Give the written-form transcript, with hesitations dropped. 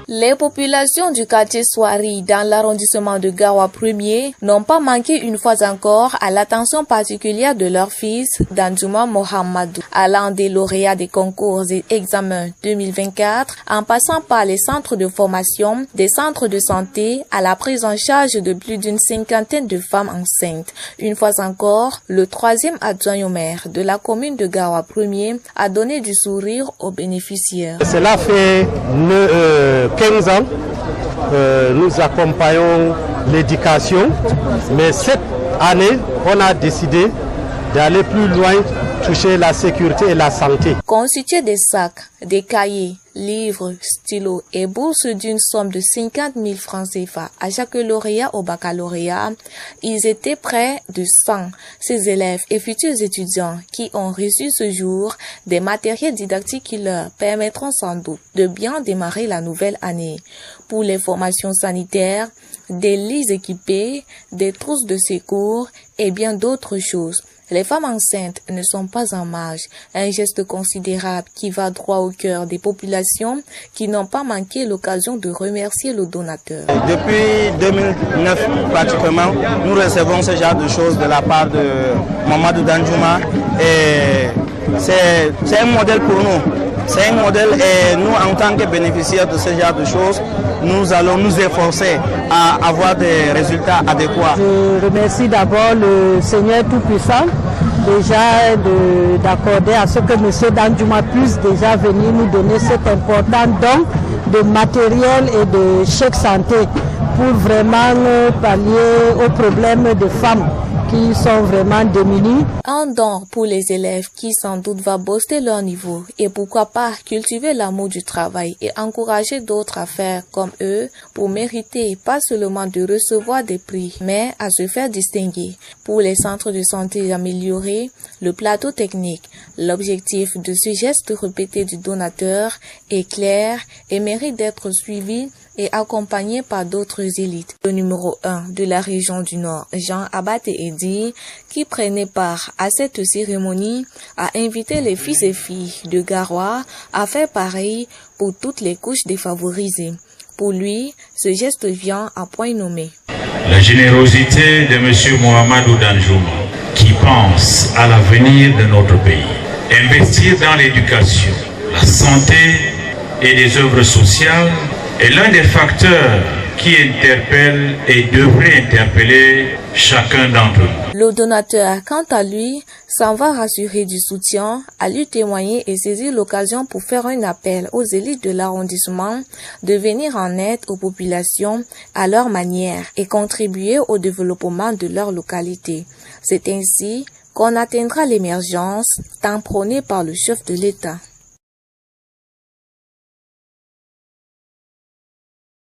Les populations du quartier Soari dans l'arrondissement de Gawa 1er n'ont pas manqué une fois encore à l'attention particulière de leur fils, Danjuma Mohamedou, allant des lauréats des concours et examens 2024, en passant par les centres de formation, des centres de santé, à la prise en charge de plus d'une cinquantaine de femmes enceintes. Une fois encore, le troisième adjoint au maire de la commune de Gawa 1er a donné du sourire aux bénéficiaires. Cela fait 15 ans, nous accompagnons l'éducation, mais cette année, on a décidé d'aller plus loin, toucher la sécurité et la santé. Constitués des sacs, des cahiers, livres, stylos et bourses d'une somme de 50 000 francs CFA à chaque lauréat au baccalauréat, ils étaient près de 100. Ces élèves et futurs étudiants qui ont reçu ce jour des matériels didactiques qui leur permettront sans doute de bien démarrer la nouvelle année. Pour les formations sanitaires, des lits équipés, des trousses de secours et bien d'autres choses. Les femmes enceintes ne sont pas en marge, un geste considérable qui va droit au cœur des populations qui n'ont pas manqué l'occasion de remercier le donateur. Depuis 2009, pratiquement, nous recevons ce genre de choses de la part de Mamadou Danjuma et c'est un modèle pour nous. C'est un modèle et nous, en tant que bénéficiaires de ce genre de choses, nous allons nous efforcer à avoir des résultats adéquats. Je remercie d'abord le Seigneur Tout-Puissant déjà d'accorder à ce que M. Danjuma puisse déjà venir nous donner cet important don de matériel et de chèque santé pour vraiment pallier aux problèmes des femmes qui sont vraiment démunis. Un don pour les élèves qui sans doute va booster leur niveau et pourquoi pas cultiver l'amour du travail et encourager d'autres à faire comme eux pour mériter pas seulement de recevoir des prix mais à se faire distinguer. Pour les centres de santé améliorés, le plateau technique, l'objectif de ce geste répété du donateur est clair et mérite d'être suivi et accompagné par d'autres élites. Le numéro 1 de la région du Nord, Jean Abate Edi, qui prenait part à cette cérémonie, a invité les fils et filles de Garoua à faire pareil pour toutes les couches défavorisées. Pour lui, ce geste vient à point nommé. La générosité de M. Mohamedou Danjuma, qui pense à l'avenir de notre pays. Investir dans l'éducation, la santé et les œuvres sociales est l'un des facteurs qui interpelle et devrait interpeller chacun d'entre nous. Le donateur, quant à lui, s'en va rassurer du soutien, à lui témoigner et saisir l'occasion pour faire un appel aux élites de l'arrondissement de venir en aide aux populations à leur manière et contribuer au développement de leur localité. C'est ainsi qu'on atteindra l'émergence tant prônée par le chef de l'État.